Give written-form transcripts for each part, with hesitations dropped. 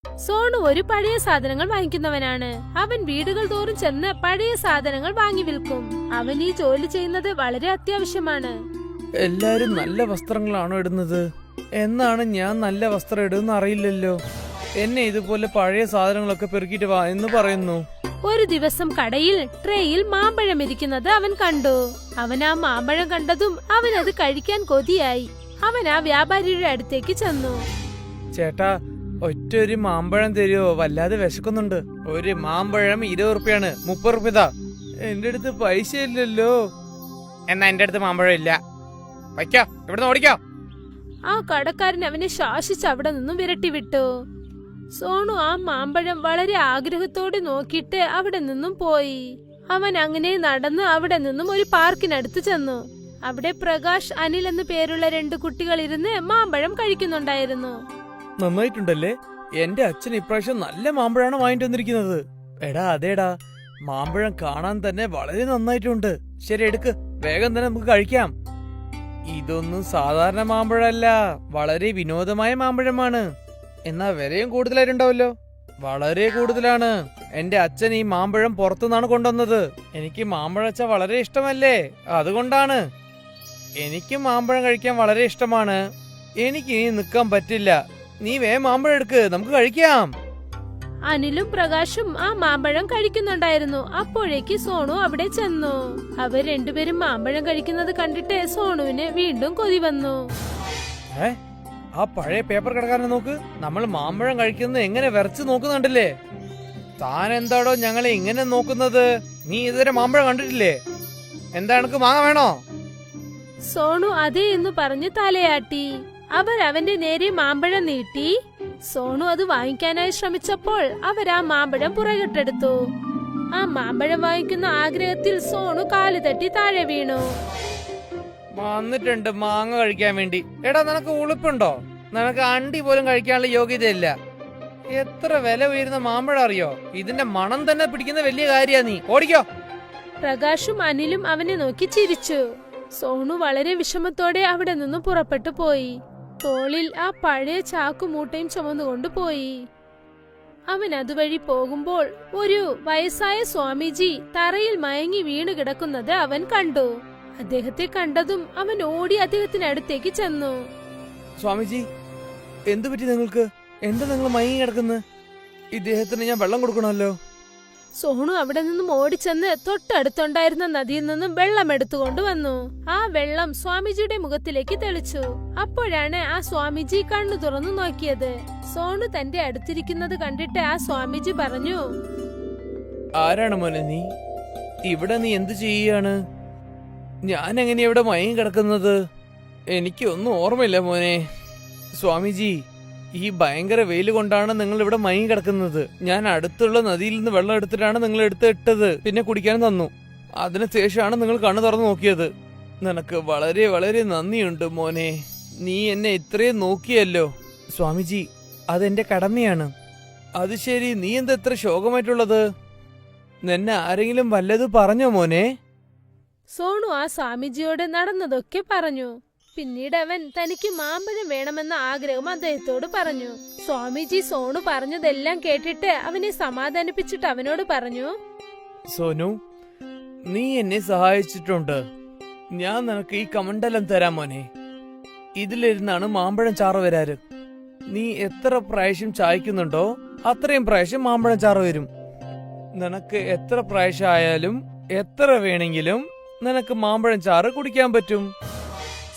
സോണു ഒരു പഴയ സാധനങ്ങൾ വാങ്ങിക്കുന്നവനാണ്. അവൻ വീടുകൾ തോറും ചെന്ന് പഴയ സാധനങ്ങൾ വാങ്ങി വിൽക്കും. അവൻ ഈ ജോലി ചെയ്യുന്നത് വളരെ അത്യാവശ്യമാണ്. എല്ലാരും നല്ല വസ്ത്രങ്ങളാണോ ഇടുന്നത്? എന്നാണ് ഞാൻ നല്ല വസ്ത്രം ഇടുന്ന അറിയില്ലല്ലോ. എന്നെ ഇതുപോലെ പഴയ സാധനങ്ങളൊക്കെ പെറുക്കിട്ട് വാ എന്ന് പറയുന്നു. ഒരു ദിവസം കടയിൽ ട്രേയിൽ മാമ്പഴം ഇരിക്കുന്നത് അവൻ കണ്ടു. അവൻ ആ മാമ്പഴം കണ്ടതും അവൻ അത് കഴിക്കാൻ കൊതിയായി. അവൻ ആ വ്യാപാരിയുടെ അടുത്തേക്ക് ചെന്നു. ചേട്ടാ, ഒറ്റൊരു മാമ്പഴം തരുമോ? വല്ലാതെ വിശക്കുന്നുണ്ട്. ഒരു മാമ്പഴം 20 റുപ്യാണ്. 30 റുപ്യ താ. എന്റെ അടുത്ത് പൈസ ഇല്ലല്ലോ. എന്നാ എന്റെ അടുത്ത് മാമ്പഴം ഇല്ല. വയ്ക്കോ, ഇവിടുന്ന് ഓടിക്കോ. ആ കടക്കാരൻ അവനെ ശാസിച്ച് അവിടെ നിന്നും വിരട്ടി വിട്ടു. സോണു ആ മാമ്പഴം വളരെ ആഗ്രഹത്തോടെ നോക്കിയിട്ട് അവിടെ നിന്നും പോയി. അവൻ അങ്ങനെ നടന്ന് അവിടെ നിന്നും ഒരു പാർക്കിനടുത്ത് ചെന്നു. അവിടെ പ്രകാശ്, അനിൽ എന്നു പേരുള്ള 2 കുട്ടികൾ ഇരുന്ന് മാമ്പഴം കഴിക്കുന്നുണ്ടായിരുന്നു. നന്നായിട്ടുണ്ടല്ലേ? എന്റെ അച്ഛൻ ഇപ്രാവശ്യം നല്ല മാമ്പഴമാണ് വാങ്ങിട്ട് വന്നിരിക്കുന്നത്. എടാ അതേടാ, മാമ്പഴം കാണാൻ തന്നെ വളരെ നന്നായിട്ടുണ്ട്. ശരി, എടുക്ക്, വേഗം തന്നെ നമുക്ക് കഴിക്കാം. ഇതൊന്നും സാധാരണ മാമ്പഴമല്ല, വളരെ വിനോദമായ മാമ്പഴമാണ്. എന്നാ വിലയും കൂടുതലായിട്ടുണ്ടാവല്ലോ. വളരെ കൂടുതലാണ്. എന്റെ അച്ഛൻ ഈ മാമ്പഴം പുറത്തുനിന്നാണ് കൊണ്ടുവന്നത്. എനിക്ക് മാമ്പഴച്ച വളരെ ഇഷ്ടമല്ലേ, അതുകൊണ്ടാണ്. എനിക്ക് മാമ്പഴം കഴിക്കാൻ വളരെ ഇഷ്ടമാണ്. എനിക്ക് ഇനി നിൽക്കാൻ പറ്റില്ല. നീ വേഗം മാമ്പഴം എടുക്ക്, നമുക്ക് കഴിക്കാം. അനിലും പ്രകാശും ആ മാമ്പഴം കഴിക്കുന്നുണ്ടായിരുന്നു. അപ്പോഴേക്ക് സോണു അവിടെ ചെന്നു. അവർ രണ്ടുപേരും മാമ്പഴം കഴിക്കുന്നത് കണ്ടിട്ട് സോണുവിന് വീണ്ടും കൊതി വന്നു. ആ പഴയ പേപ്പർ കടക്കാരനെ നോക്ക്. നമ്മൾ മാമ്പഴം കഴിക്കുന്നത് എങ്ങനെ വിറച്ച് നോക്കുന്നുണ്ടല്ലേ? താൻ എന്താടോ ഞങ്ങളെ ഇങ്ങനെ നോക്കുന്നത്? നീ ഇതുവരെ മാമ്പഴം കണ്ടിട്ടില്ലേ? എന്താ, എനിക്ക് മാങ്ങ വേണോ? സോണു അതേ എന്ന് പറഞ്ഞ് തലയാട്ടി. അവർ അവന്റെ നേരെ മാമ്പഴം നീട്ടി. സോണു അത് വാങ്ങിക്കാനായി ശ്രമിച്ചപ്പോൾ അവർ ആ മാമ്പഴം പുറകിട്ടെടുത്തു. ആ മാമ്പഴം വാങ്ങിക്കുന്ന ആഗ്രഹത്തിൽ സോണു കാല് തട്ടി താഴെ വീണു. വന്നിട്ടുണ്ട് മാങ്ങ കഴിക്കാൻ വേണ്ടി. എടാ, നിനക്ക് ഉളുപ്പുണ്ടോ? നിനക്ക് അണ്ടി പോലും കഴിക്കാനുള്ള യോഗ്യതയില്ല. എത്ര വില ഉയരുന്ന മാമ്പഴം അറിയോ? ഇതിന്റെ മണം തന്നെ പിടിക്കുന്ന വലിയ കാര്യാ. നീ ഓടിക്കോ. പ്രകാശും അനിലും അവനെ നോക്കി ചിരിച്ചു. സോണു വളരെ വിഷമത്തോടെ അവിടെ നിന്ന് പുറപ്പെട്ടു പോയി. തോളിൽ ആ പഴയ ചാക്കുമൂട്ടയും ചുമന്നുകൊണ്ട് പോയി. അവൻ അതുവഴി പോകുമ്പോൾ ഒരു വയസ്സായ സ്വാമിജി തറയിൽ മയങ്ങി വീണു കിടക്കുന്നത് അവൻ കണ്ടു. അദ്ദേഹത്തെ കണ്ടതും അവൻ ഓടി അദ്ദേഹത്തിനടുത്തേക്ക് ചെന്നു. സ്വാമിജി, എന്തു പറ്റി നിങ്ങൾക്ക്? എന്താ നിങ്ങൾ മയങ്ങി കിടക്കുന്നത്? ഇദ്ദേഹത്തിന് ഞാൻ വെള്ളം കൊടുക്കണമല്ലോ. സോണു അവിടെ നിന്നും ഓടിച്ചെന്ന് തൊട്ടടുത്തുണ്ടായിരുന്ന നദിയിൽ നിന്നും വെള്ളം എടുത്തുകൊണ്ട് വന്നു. ആ വെള്ളം സ്വാമിജിയുടെ മുഖത്തിലേക്ക് തെളിച്ചു. അപ്പോഴാണ് ആ സ്വാമിജി കണ്ണു തുറന്നു നോക്കിയത്. സോണു തന്റെ അടുത്തിരിക്കുന്നത് കണ്ടിട്ട് ആ സ്വാമിജി പറഞ്ഞു, ആരാണ് മോനെ നീ? ഇവിടെ നീ എന്തു ചെയ്യാണ്? ഞാൻ എങ്ങനെയാ ഇവിടെ മയങ്ങി കിടക്കുന്നത്? എനിക്കൊന്നും ഓർമ്മയില്ല മോനെ. സ്വാമിജി, ഈ ഭയങ്കര വെയിൽ കൊണ്ടാണ് നിങ്ങൾ ഇവിടെ മയങ്ങി കിടക്കുന്നത്. ഞാൻ അടുത്തുള്ള നദിയിൽ നിന്ന് വെള്ളം എടുത്തിട്ടാണ് നിങ്ങൾ എടുത്തിട്ടത്. പിന്നെ കുടിക്കാൻ തന്നു. അതിനുശേഷമാണ് നിങ്ങൾ കണ്ണു തുറന്നു നോക്കിയത്. നിനക്ക് വളരെ വളരെ നന്ദിയുണ്ട് മോനെ. നീ എന്നെ ഇത്രയും നോക്കിയല്ലോ. സ്വാമിജി, അതെന്റെ കടമയാണ്. അത് ശരി, നീ എന്താ ഇത്ര ശോകമായിട്ടുള്ളത്? നിന്നെ ആരെങ്കിലും വല്ലത് പറഞ്ഞോ മോനെ? സോണു ആ സ്വാമിജിയോട് നടന്നതൊക്കെ പറഞ്ഞു. പിന്നീട് അവൻ തനിക്ക് മാമ്പഴം വേണമെന്ന ആഗ്രഹം അദ്ദേഹത്തോട് പറഞ്ഞു. സ്വാമിജി സോണു പറഞ്ഞതെല്ലാം കേട്ടിട്ട് അവനെ സമാധാനിപ്പിച്ചിട്ട് അവനോട് പറഞ്ഞു, സോനു, നീ എന്നെ സഹായിച്ചിട്ടുണ്ട്. ഞാൻ നിനക്ക് ഈ കമണ്ടലം തരാം മോനെ. ഇതിലിരുന്നാണ് മാമ്പഴം ചാറ് വരാറ്. നീ എത്ര പ്രാവശ്യം ചായക്കുന്നുണ്ടോ അത്രയും പ്രാവശ്യം മാമ്പഴം ചാറ് വരും. നിനക്ക് എത്ര പ്രാവശ്യം ആയാലും എത്ര വേണമെങ്കിലും നിനക്ക് മാമ്പഴം ചാറ് കുടിക്കാൻ പറ്റും.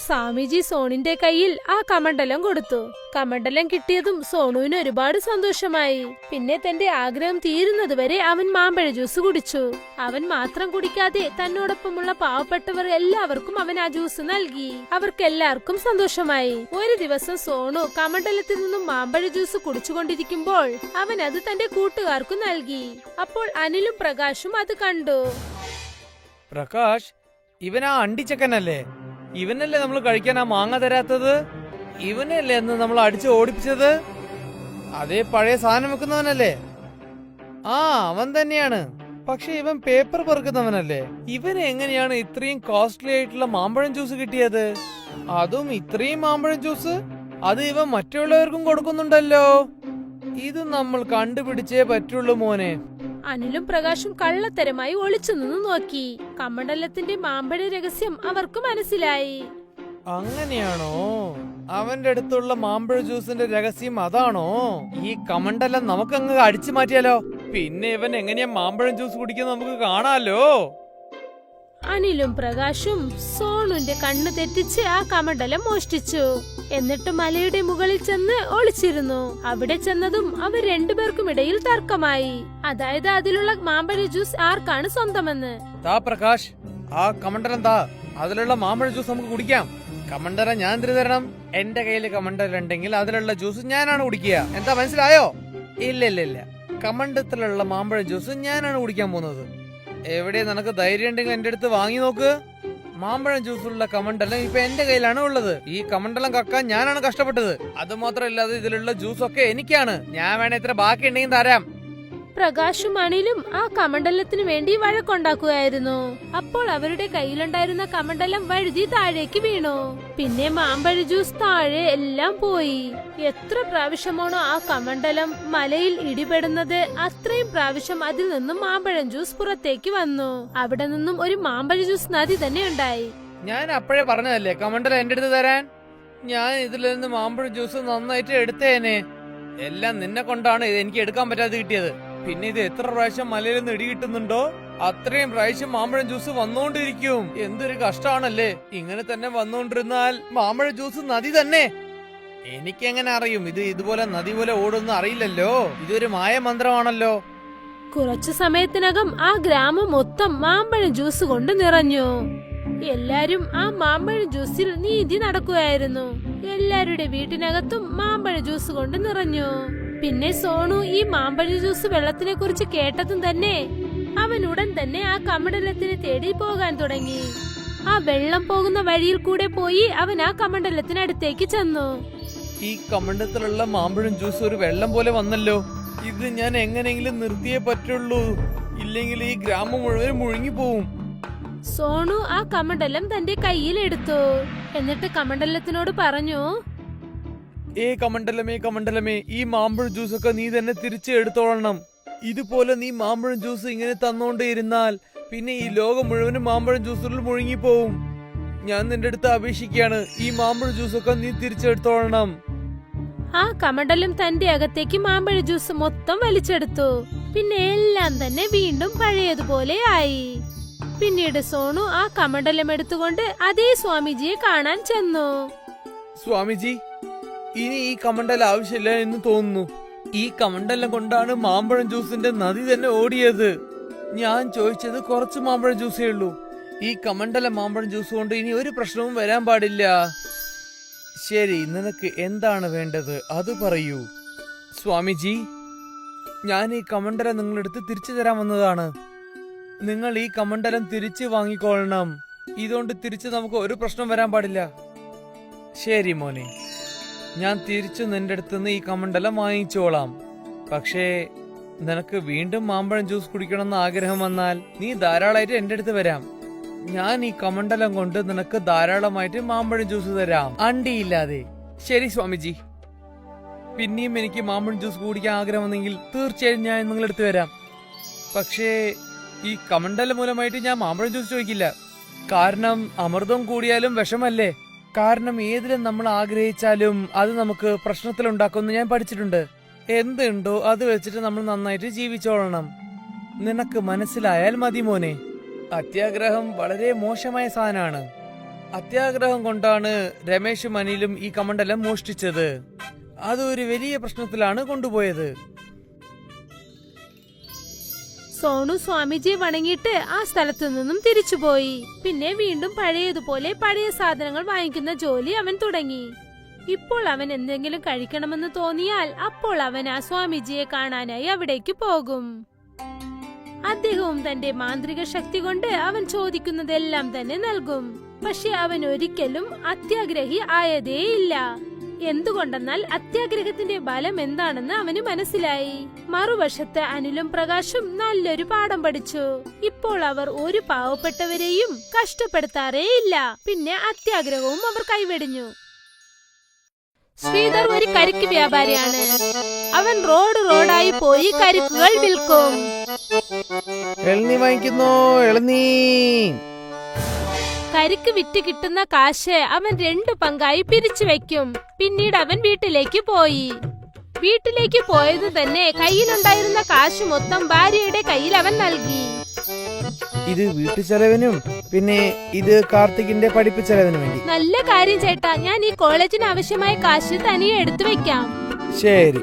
സ്വാമിജി സോണിന്റെ കയ്യിൽ ആ കമണ്ഡലം കൊടുത്തു. കമണ്ഡലം കിട്ടിയതും സോണുവിന് ഒരുപാട് സന്തോഷമായി. പിന്നെ തന്റെ ആഗ്രഹം തീരുന്നതുവരെ അവൻ മാമ്പഴ ജ്യൂസ് കുടിച്ചു. അവൻ മാത്രം കുടിക്കാതെ തന്നോടൊപ്പമുള്ള പാവപ്പെട്ടവർ എല്ലാവർക്കും അവൻ ആ ജ്യൂസ് നൽകി. അവർക്കെല്ലാവർക്കും സന്തോഷമായി. ഒരു ദിവസം സോണു കമണ്ഡലത്തിൽ നിന്നും മാമ്പഴ ജ്യൂസ് കുടിച്ചുകൊണ്ടിരിക്കുമ്പോൾ അവൻ അത് തന്റെ കൂട്ടുകാർക്കു നൽകി. അപ്പോൾ അനിലും പ്രകാശും അത് കണ്ടു. പ്രകാശ്, ഇവനാ അണ്ടിച്ചക്കനല്ലേ? ഇവനല്ലേ നമ്മൾ കഴിക്കാൻ ആ മാങ്ങ തരാത്തത്? ഇവനല്ലേ എന്ന് നമ്മൾ അടിച്ച് ഓടിപ്പിച്ചത്? അതേ പഴയ സാധനം വെക്കുന്നവനല്ലേ? ആ, അവൻ തന്നെയാണ്. പക്ഷെ ഇവൻ പേപ്പർ പെറുക്കുന്നവനല്ലേ? ഇവന് എങ്ങനെയാണ് ഇത്രയും കോസ്റ്റ്ലി ആയിട്ടുള്ള മാമ്പഴം ജ്യൂസ് കിട്ടിയത്? അതും ഇത്രയും മാമ്പഴം ജ്യൂസ്? അത് ഇവൻ മറ്റുള്ളവർക്കും കൊടുക്കുന്നുണ്ടല്ലോ. ഇത് നമ്മൾ കണ്ടുപിടിച്ചേ പറ്റുള്ളൂ മോനെ. അനിലും പ്രകാശും കള്ളത്തരമായി ഒളിച്ചു നിന്ന് നോക്കി. കമണ്ഡലത്തിന്റെ മാമ്പഴ രഹസ്യം അവർക്ക് മനസ്സിലായി. അങ്ങനെയാണോ? അവന്റെ അടുത്തുള്ള മാമ്പഴ ജ്യൂസിന്റെ രഹസ്യം അതാണോ? ഈ കമണ്ടലം നമുക്കങ്ങ് അടിച്ചു മാറ്റിയാലോ? പിന്നെ ഇവൻ എങ്ങനെയാ മാമ്പഴം ജ്യൂസ് കുടിക്കുന്നത് നമുക്ക് കാണാലോ. അനിലും പ്രകാശും സോണുന്റെ കണ്ണ് തെറ്റിച്ച് ആ കമണ്ഡലം മോഷ്ടിച്ചു. എന്നിട്ട് മലയുടെ മുകളിൽ ചെന്ന് ഒളിച്ചിരുന്നു. അവിടെ ചെന്നതും അവർ രണ്ടുപേർക്കും ഇടയിൽ തർക്കമായി. അതായത് അതിലുള്ള മാമ്പഴ ജ്യൂസ് ആർക്കാണ് സ്വന്തമെന്ന്. താ പ്രകാശ്, ആ കമണ്ടലം താ. അതിലുള്ള മാമ്പഴ ജ്യൂസ് നമുക്ക് കുടിക്കാം. കമണ്ടലം ഞാൻ തരണം. എന്റെ കയ്യിൽ കമണ്ടലം ഉണ്ടെങ്കിൽ അതിലുള്ള ജ്യൂസ് ഞാനാണ് കുടിക്കുക. എന്താ മനസ്സിലായോ? ഇല്ല, കമണ്ടത്തിലുള്ള മാമ്പഴ ജ്യൂസ് ഞാനാണ് കുടിക്കാൻ പോകുന്നത്. എവിടെ നിനക്ക് ധൈര്യം ഉണ്ടെങ്കിൽ എന്റെ അടുത്ത് വാങ്ങി നോക്ക്. മാമ്പഴം ജ്യൂസുള്ള കമണ്ടലം ഇപ്പൊ എന്റെ കയ്യിലാണ് ഉള്ളത്. ഈ കമണ്ടലം കക്കാൻ ഞാനാണ് കഷ്ടപ്പെട്ടത്. അത് മാത്രമല്ലാതെ ഇതിലുള്ള ജ്യൂസൊക്കെ എനിക്കാണ്. ഞാൻ വേണേ ഇത്ര ബാക്കി ഉണ്ടെങ്കിൽ തരാം. പ്രകാശും അനിലും ആ കമണ്ഡലത്തിന് വേണ്ടി വഴക്കുണ്ടാക്കുകയായിരുന്നു. അപ്പോൾ അവരുടെ കയ്യിലുണ്ടായിരുന്ന കമണ്ഡലം വഴുതി താഴേക്ക് വീണു. പിന്നെ മാമ്പഴ ജ്യൂസ് താഴെ എല്ലാം പോയി. എത്ര പ്രാവശ്യമാണോ ആ കമണ്ഡലം മലയിൽ ഇടിപെടുന്നത്, അത്രയും പ്രാവശ്യം അതിൽ നിന്നും മാമ്പഴം ജ്യൂസ് പുറത്തേക്ക് വന്നു. അവിടെ നിന്നും ഒരു മാമ്പഴ ജ്യൂസ് നദി തന്നെ ഉണ്ടായി. ഞാൻ അപ്പോഴേ പറഞ്ഞതല്ലേ കമണ്ടലം എന്റെ അടുത്ത് തരാൻ. ഞാൻ ഇതിൽ നിന്ന് മാമ്പഴ ജ്യൂസ് നന്നായിട്ട് എടുത്തേനെ. എല്ലാം നിന്നെ കൊണ്ടാണ് ഇത് എനിക്ക് എടുക്കാൻ പറ്റാതെ കിട്ടിയത്. പിന്നെ ഇത് എത്ര പ്രാവശ്യം മലയിൽ നിന്ന് ഇടി കിട്ടുന്നുണ്ടോ അത്രയും പ്രാവശ്യം മാമ്പഴം ജ്യൂസ് വന്നുകൊണ്ടിരിക്കും. എന്തൊരു കഷ്ടാണല്ലേ. ഇങ്ങനെ തന്നെ വന്നുകൊണ്ടിരുന്നാൽ മാമ്പഴ ജ്യൂസ് നദി തന്നെ. എനിക്കെങ്ങനെ അറിയും ഇത് ഇതുപോലെ നദി പോലെ ഓടുന്ന അറിയില്ലല്ലോ. ഇതൊരു മായമന്ത്രമാണല്ലോ. കുറച്ചു സമയത്തിനകം ആ ഗ്രാമം മൊത്തം മാമ്പഴ ജ്യൂസ് കൊണ്ട് നിറഞ്ഞു. എല്ലാരും ആ മാമ്പഴ ജ്യൂസിൽ നീതി നടക്കുകയായിരുന്നു. എല്ലാരുടെ വീട്ടിനകത്തും മാമ്പഴ ജ്യൂസ് കൊണ്ട് നിറഞ്ഞു. പിന്നെ സോണു ഈ മാമ്പഴ ജ്യൂസ് വെള്ളത്തിനെ കുറിച്ച് കേട്ടതും തന്നെ അവൻ ഉടൻ തന്നെ ആ കമണ്ഡലത്തിനെ തേടി പോകാൻ തുടങ്ങി. ആ വെള്ളം പോകുന്ന വഴിയിൽ കൂടെ പോയി അവൻ ആ കമണ്ഡലത്തിനടുത്തേക്ക് ചെന്നു. ഈ കമണ്ടത്തിലുള്ള മാമ്പഴം ജ്യൂസ് ഒരു വെള്ളം പോലെ വന്നല്ലോ. ഇത് ഞാൻ എങ്ങനെയെങ്കിലും നിർത്തിയേ പറ്റുള്ളൂ. ഇല്ലെങ്കിൽ ഈ ഗ്രാമം മുഴുവൻ മുഴുങ്ങിപ്പോവും. സോണു ആ കമണ്ഡലം തന്റെ കയ്യിൽ എടുത്തു. എന്നിട്ട് കമണ്ഡലത്തിനോട് പറഞ്ഞു, കമണ്ടലമേ, ഈ മാമ്പഴ ജ്യൂസൊക്കെ നീ തന്നെ തിരിച്ചു എടുത്തോളണം. ഇതുപോലെ നീ മാമ്പഴം ജ്യൂസ് ഇങ്ങനെ തന്നോണ്ടേയിരുന്നാൽ പിന്നെ ഈ ലോകം മുഴുവനും മാമ്പഴം ജ്യൂസുകളിൽ മുഴുങ്ങിപ്പോവും. ഞാൻ നിന്റെ അടുത്ത് അപേക്ഷിക്കുകയാണ്, ഈ മാമ്പഴ ജ്യൂസൊക്കെ നീ തിരിച്ചെടുത്തോളണം. ആ കമണ്ഡലം തന്റെ അകത്തേക്ക് മാമ്പഴ ജ്യൂസ് മൊത്തം വലിച്ചെടുത്തു. പിന്നെ എല്ലാം തന്നെ വീണ്ടും പഴയതുപോലെ ആയി. പിന്നീട് സോണു ആ കമണ്ഡലം എടുത്തുകൊണ്ട് അതേ സ്വാമിജിയെ കാണാൻ ചെന്നു. സ്വാമിജി, ഇനി ഈ കമണ്ടലം ആവശ്യമില്ല എന്ന് തോന്നുന്നു. ഈ കമണ്ടലം കൊണ്ടാണ് മാമ്പഴം ജ്യൂസിന്റെ നദി തന്നെ ഓടിയത്. ഞാൻ ചോദിച്ചത് കുറച്ച് മാമ്പഴം ജ്യൂസേ ഉള്ളൂ. ഈ കമണ്ടലം മാമ്പഴം ജ്യൂസ് കൊണ്ട് ഇനി ഒരു പ്രശ്നവും വരാൻ പാടില്ല. ശരി, നിനക്ക് എന്താണ് വേണ്ടത് അത് പറയൂ. സ്വാമിജി, ഞാൻ ഈ കമണ്ടലം നിങ്ങളെടുത്ത് തിരിച്ചു തരാൻ വന്നതാണ്. നിങ്ങൾ ഈ കമണ്ടലം തിരിച്ചു വാങ്ങിക്കൊള്ളണം. ഇതുകൊണ്ട് തിരിച്ച് നമുക്ക് ഒരു പ്രശ്നം വരാൻ പാടില്ല. ശരി മോനെ, ഞാൻ തിരിച്ചു നിന്റെ അടുത്തുനിന്ന് ഈ കമണ്ടലം വാങ്ങിച്ചോളാം. പക്ഷേ നിനക്ക് വീണ്ടും മാമ്പഴം ജ്യൂസ് കുടിക്കണമെന്ന് ആഗ്രഹം വന്നാൽ നീ ധാരാളമായിട്ട് എന്റെ അടുത്ത് വരാം. ഞാൻ ഈ കമണ്ടലം കൊണ്ട് നിനക്ക് ധാരാളമായിട്ട് മാമ്പഴം ജ്യൂസ് തരാം, അണ്ടിയില്ലാതെ. ശരി സ്വാമിജി. പിന്നെയും എനിക്ക് മാമ്പഴം ജ്യൂസ് കുടിക്കാൻ ആഗ്രഹം വന്നെങ്കിൽ തീർച്ചയായും ഞാൻ നിങ്ങളെടുത്ത് വരാം. പക്ഷേ ഈ കമണ്ടലം മൂലമായിട്ട് ഞാൻ മാമ്പഴം ജ്യൂസ് ചോദിക്കില്ല. കാരണം അമൃതം കൂടിയാലും വിഷമല്ലേ. കാരണം ഏതിലും നമ്മൾ ആഗ്രഹിച്ചാലും അത് നമുക്ക് പ്രശ്നത്തിലുണ്ടാക്കുമെന്ന് ഞാൻ പഠിച്ചിട്ടുണ്ട്. എന്തുണ്ടോ അത് വെച്ചിട്ട് നമ്മൾ നന്നായിട്ട് ജീവിച്ചോളണം. നിനക്ക് മനസ്സിലായാൽ മതി മോനെ. അത്യാഗ്രഹം വളരെ മോശമായ സാധനമാണ്. അത്യാഗ്രഹം കൊണ്ടാണ് രമേശും അനിലും ഈ കമണ്ടലം മോഷ്ടിച്ചത്. അത് ഒരു വലിയ പ്രശ്നത്തിലാണ് കൊണ്ടുപോയത്. സോണു സ്വാമിജിയെ വണങ്ങിയിട്ട് ആ സ്ഥലത്തു നിന്നും തിരിച്ചുപോയി. പിന്നെ വീണ്ടും പഴയതുപോലെ പഴയ സാധനങ്ങൾ വാങ്ങിക്കുന്ന ജോലി അവൻ തുടങ്ങി. ഇപ്പോൾ അവൻ എന്തെങ്കിലും കഴിക്കണമെന്ന് തോന്നിയാൽ അപ്പോൾ അവൻ ആ സ്വാമിജിയെ കാണാനായി അവിടേക്ക് പോകും. അദ്ദേഹവും തന്റെ മാന്ത്രിക ശക്തി കൊണ്ട് അവൻ ചോദിക്കുന്നതെല്ലാം തന്നെ നൽകും. പക്ഷെ അവൻ ഒരിക്കലും അത്യാഗ്രഹി ആയതേയില്ല. എന്തുകൊണ്ടെന്നാൽ അത്യാഗ്രഹത്തിന്റെ ബലം എന്താണെന്ന് അവന് മനസ്സിലായി. മറുവശത്ത് അനിലും പ്രകാശും നല്ലൊരു പാഠം പഠിച്ചു. ഇപ്പോൾ അവർ ഒരു പാവപ്പെട്ടവരെയും കഷ്ടപ്പെടുത്താറേയില്ല. പിന്നെ അത്യാഗ്രഹവും അവർ കൈവെടിഞ്ഞു. ശ്രീധർ ഒരു കരിക്ക് വ്യാപാരിയാണ്. അവൻ റോഡായി പോയി കരിക്കുകൾ വിൽക്കും. ഇളനീ വാങ്ങിക്കുന്നോ? ഇളനീ. കരിക്ക് വിറ്റ് കിട്ടുന്ന കാശ് അവൻ 2 പങ്കായി പിരിച്ചു വെക്കും. പിന്നീട് അവൻ വീട്ടിലേക്ക് പോയത് തന്നെ കയ്യിലുണ്ടായിരുന്ന കാശ് മൊത്തം ഭാര്യയുടെ കയ്യിൽ അവൻ നൽകി. ഇത് വീട്ടു ചെലവിനും പിന്നെ ഇത് കാർത്തികിന്റെ പഠിപ്പ് ചെലവിനും വേണ്ടി. നല്ല കാര്യം ചേട്ടാ, ഞാൻ ഈ കോളേജിന് ആവശ്യമായ കാശ് തനിയെ എടുത്തു വെക്കാം. ശരി.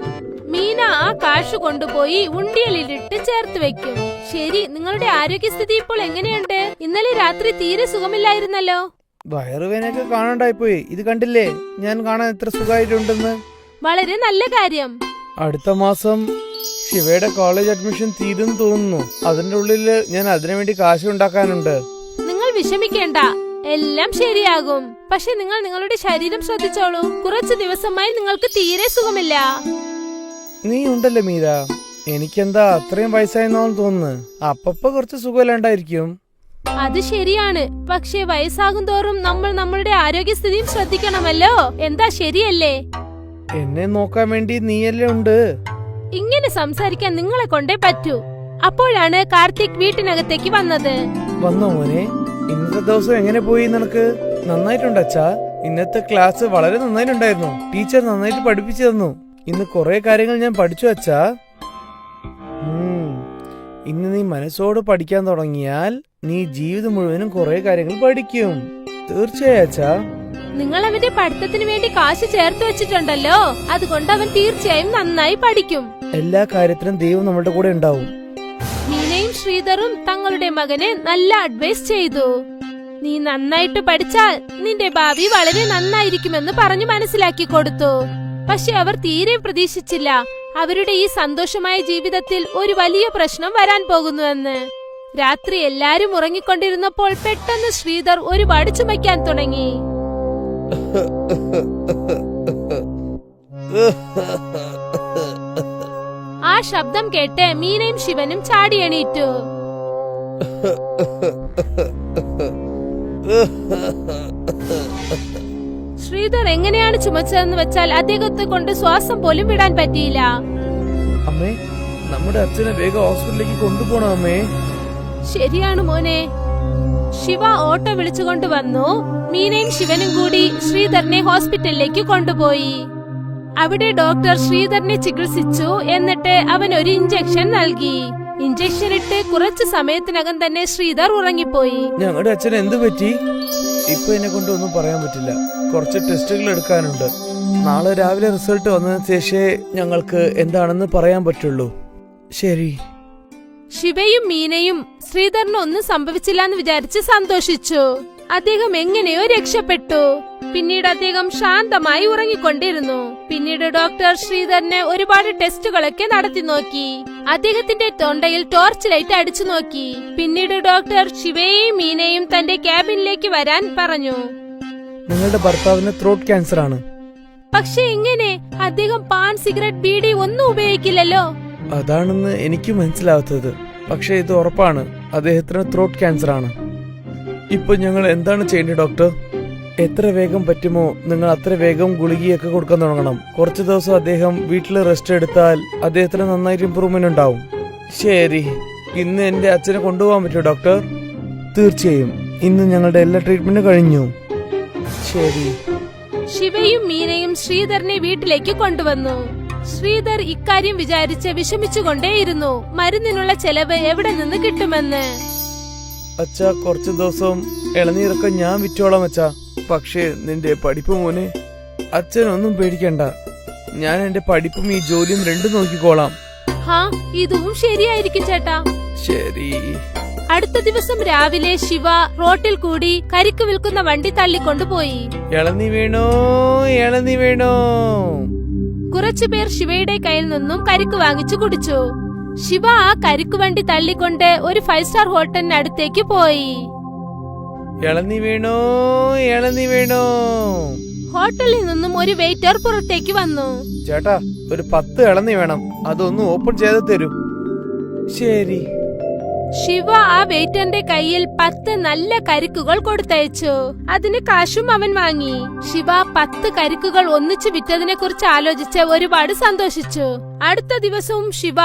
മീന ആ കാശ് കൊണ്ടുപോയി ഉണ്ടിയലിലിട്ട് ചേർത്ത് വെക്കും. ശരി, നിങ്ങളുടെ ആരോഗ്യസ്ഥിതി ഇപ്പോൾ എങ്ങനെയുണ്ട്? ഇന്നലെ രാത്രി തീരെ സുഖമില്ലായിരുന്നല്ലോ. വയറുവേനൊക്കെ കാണാണ്ടായിപ്പോയി. ഇത് കണ്ടില്ലേ ഞാൻ കാണാൻ എത്ര സുഖമായിട്ടുണ്ടെന്ന്. വളരെ നല്ല കാര്യം. അടുത്ത മാസം ശിവയുടെ കോളേജ് അഡ്മിഷൻ തീരുന്നു തോന്നുന്നു. അതിന്റെ ഉള്ളില് ഞാൻ അതിനുവേണ്ടി കാശ് ഉണ്ടാക്കാനുണ്ട്. നിങ്ങൾ വിഷമിക്കേണ്ട, എല്ലാം ശരിയാകും. പക്ഷെ നിങ്ങൾ നിങ്ങളുടെ ശരീരം ശ്രദ്ധിച്ചോളൂ. കുറച്ചു ദിവസമായി നിങ്ങൾക്ക് തീരെ സുഖമില്ല. നീ ഉണ്ടല്ലേ മീര, എനിക്കെന്താ അത്രയും വയസ്സായെന്നോന്ന് തോന്നുന്നു. അപ്പപ്പ കുറച്ച് സുഖമില്ലാണ്ടായിരിക്കും. അത് ശരിയാണ്. പക്ഷെ വയസ്സാകും തോറും നമ്മൾ നമ്മളുടെ ആരോഗ്യസ്ഥിതിയും ശ്രദ്ധിക്കണമല്ലോ. എന്താ ശരിയല്ലേ? എന്നെ നോക്കാൻ വേണ്ടി നീയല്ലേ ഉണ്ട്. ഇങ്ങനെ സംസാരിക്കാൻ നിങ്ങളെ കൊണ്ടേ പറ്റൂ. അപ്പോഴാണ് കാർത്തിക് വീട്ടിനകത്തേക്ക് വന്നത്. വന്നോ മോനെ? ഇന്നത്തെ ദിവസം എങ്ങനെ പോയി നിനക്ക്? നന്നായിട്ടുണ്ട് അച്ഛാ. ഇന്നത്തെ ക്ലാസ് വളരെ നന്നായിട്ടുണ്ടായിരുന്നു. ടീച്ചർ നന്നായിട്ട് പഠിപ്പിച്ചു തന്നു. ഇന്ന് കുറെ കാര്യങ്ങൾ ഞാൻ പഠിച്ചു അച്ഛാ. ഇന്ന് നീ മനസ്സോട് പഠിക്കാൻ തുടങ്ങിയാൽ നീ ജീവിതം മുഴുവനും കുറെ കാര്യങ്ങൾ പഠിക്കും. തീർച്ചയായും അച്ഛാ. നിങ്ങൾ അവന്റെ പഠിത്തത്തിന് വേണ്ടി കാശ് ചേർത്ത് വെച്ചിട്ടുണ്ടല്ലോ, അതുകൊണ്ട് അവൻ തീർച്ചയായും നന്നായി പഠിക്കും. എല്ലാ കാര്യത്തിലും ദൈവം നമ്മുടെ കൂടെ ഉണ്ടാവും. മീനയും ശ്രീധറും തങ്ങളുടെ മകനെ നല്ല അഡ്വൈസ് ചെയ്തു. നീ നന്നായിട്ട് പഠിച്ചാൽ നിന്റെ ഭാവി വളരെ നന്നായിരിക്കുമെന്ന് പറഞ്ഞു മനസ്സിലാക്കി കൊടുത്തു. പക്ഷെ അവർ തീരെ പ്രതീക്ഷിച്ചില്ല അവരുടെ ഈ സന്തോഷമായ ജീവിതത്തിൽ ഒരു വലിയ പ്രശ്നം വരാൻ പോകുന്നുവെന്ന്. രാത്രി എല്ലാരും ഉറങ്ങിക്കൊണ്ടിരുന്നപ്പോൾ പെട്ടെന്ന് ശ്രീധർ ഒരുപാട് ചുമയ്ക്കാൻ തുടങ്ങി. ആ ശബ്ദം കേട്ട് മീനയും ശിവനും ചാടി എണീറ്റു. ശ്രീധർ എങ്ങനെയാണ് ചുമച്ചതെന്ന് വെച്ചാൽ അദ്ദേഹത്തെ കൊണ്ട് ശ്വാസം പോലും വിടാൻ പറ്റിയില്ല. അമ്മേ, നമ്മുടെ അച്ഛനെ വേഗം ഹോസ്പിറ്റലിലേക്ക് കൊണ്ടുപോകണം അമ്മേ. ശരിയാണ് മോനെ. ശിവ ഓട്ടോ വിളിച്ചുകൊണ്ട് വന്നു. മീനയും ശിവനും കൂടി ശ്രീധറിനെ ഹോസ്പിറ്റലിലേക്ക് കൊണ്ടുപോയി. അവിടെ ഡോക്ടർ ശ്രീധറിനെ ചികിത്സിച്ചു. എന്നിട്ട് അവൻ ഒരു ഇഞ്ചക്ഷൻ നൽകി. ഇഞ്ചക്ഷൻ ഇട്ട് കുറച്ചു സമയത്തിനകം തന്നെ ശ്രീധർ ഉറങ്ങിപ്പോയി. ഞങ്ങളുടെ അച്ഛൻ എന്ത് പറ്റി? ഇപ്പൊ എന്നെ കൊണ്ട് ഒന്നും പറയാൻ പറ്റില്ല. കുറച്ച് ടെസ്റ്റുകൾ എടുക്കാനുണ്ട്. നാളെ രാവിലെ റിസൾട്ട് വന്നതിന് ശേഷമേ ഞങ്ങൾക്ക് എന്താണെന്ന് പറയാൻ പറ്റുള്ളൂ. ശരി. ശിവയും മീനയും ശ്രീധറിന് ഒന്നും സംഭവിച്ചില്ല എന്ന് വിചാരിച്ച് സന്തോഷിച്ചു. അദ്ദേഹം എങ്ങനെയോ രക്ഷപ്പെട്ടു. പിന്നീട് അദ്ദേഹം ശാന്തമായി ഉറങ്ങിക്കൊണ്ടിരുന്നു. പിന്നീട് ഡോക്ടർ ശ്രീധറിന് ഒരുപാട് ടെസ്റ്റുകളൊക്കെ നടത്തി നോക്കി. അദ്ദേഹത്തിന്റെ തൊണ്ടയിൽ ടോർച്ച് ലൈറ്റ് അടിച്ചു നോക്കി. പിന്നീട് ഡോക്ടർ ശിവയെയും മീനയും തന്റെ ക്യാബിനിലേക്ക് വരാൻ പറഞ്ഞു. നിങ്ങളുടെ ഭർത്താവിന് ത്രോട്ട് ക്യാൻസർ ആണ്. പക്ഷെ എങ്ങനെ? അദ്ദേഹം പാൻ, സിഗരറ്റ്, ബീഡി ഒന്നും ഉപയോഗിക്കില്ലല്ലോ. അതാണെന്ന് എനിക്ക് മനസ്സിലാവാത്തത്. പക്ഷെ ഇത് ഉറപ്പാണ്, അദ്ദേഹത്തിന് ത്രോട്ട് ക്യാൻസർ ആണ്. ഇപ്പൊ ഞങ്ങൾ എന്താണ് ചെയ്യേണ്ടത് ഡോക്ടർ? എത്ര വേഗം പറ്റുമോ നിങ്ങൾ അത്ര വേഗം ഗുളികയൊക്കെ കൊടുക്കാൻ തുടങ്ങണം. കുറച്ചു ദിവസം അദ്ദേഹം വീട്ടിൽ റെസ്റ്റ് എടുത്താൽ അദ്ദേഹത്തിന് നന്നായിട്ട് ഇമ്പ്രൂവ്മെന്റ് ഉണ്ടാവും. ശരി, ഇന്ന് എന്റെ അച്ഛനെ കൊണ്ടുപോകാൻ പറ്റുമോ ഡോക്ടർ? തീർച്ചയായും. ഇന്ന് ഞങ്ങളുടെ എല്ലാ ട്രീറ്റ്മെന്റും കഴിഞ്ഞു. ശരി. ശിവയും മീനയും ശ്രീധറിനെ വീട്ടിലേക്ക് കൊണ്ടുവന്നു. ശ്രീധർ ഇക്കാര്യം വിചാരിച്ച് വിഷമിച്ചുകൊണ്ടേയിരുന്നു. മരുന്നിനുള്ള ചെലവ് എവിടെ നിന്ന് കിട്ടുമെന്ന്. അച്ഛാ, കുറച്ചു ദിവസം ഇളനീരൊക്കെ ഞാൻ വിറ്റോളാം അച്ഛാ. പക്ഷേ നിന്റെ പഠിപ്പ് മോനെ. അച്ഛനൊന്നും പേടിക്കണ്ട. ഞാൻ എന്റെ പഠിപ്പും ഈ ജോലിയും രണ്ടും നോക്കിക്കോളാം. ഇതും ശരിയായിരിക്കും ചേട്ടാ. ശരി. അടുത്ത ദിവസം രാവിലെ ശിവ റോട്ടിൽ കൂടി കരിക്ക് വിൽക്കുന്ന വണ്ടി തള്ളിക്കൊണ്ടുപോയി. ഇളനീ വേണോ? ഇളനീ വേണോ? കുറച്ചുപേർ ശിവയുടെ കയ്യിൽ നിന്നും കരിക്ക് വാങ്ങിച്ചു കുടിച്ചു. ശിവ ആ കരിക്ക് വണ്ടി തള്ളിക്കൊണ്ട് ഒരു 5 സ്റ്റാർ ഹോട്ടലിന് അടുത്തേക്ക് പോയി. ഇളനീ വേണോ? ഇളനീ വേണോ? ഹോട്ടലിൽ നിന്നും ഒരു വെയിറ്റർ പുറത്തേക്ക് വന്നു. ചേട്ടാ, ഒരു 10 ഇളനീ വേണം. അതൊന്ന് ഓപ്പൺ ചെയ്ത് തരൂ. ശരി. ശിവ ആ വെയിറ്ററിന്റെ കയ്യിൽ 10 നല്ല കരിക്കുകൾ കൊടുത്തയച്ചു. അതിന് കാശും അവൻ വാങ്ങി. ശിവ 10 കരിക്കുകൾ ഒന്നിച്ചു വിറ്റതിനെ കുറിച്ച് ആലോചിച്ച് ഒരുപാട് സന്തോഷിച്ചു. അടുത്ത ദിവസവും ശിവ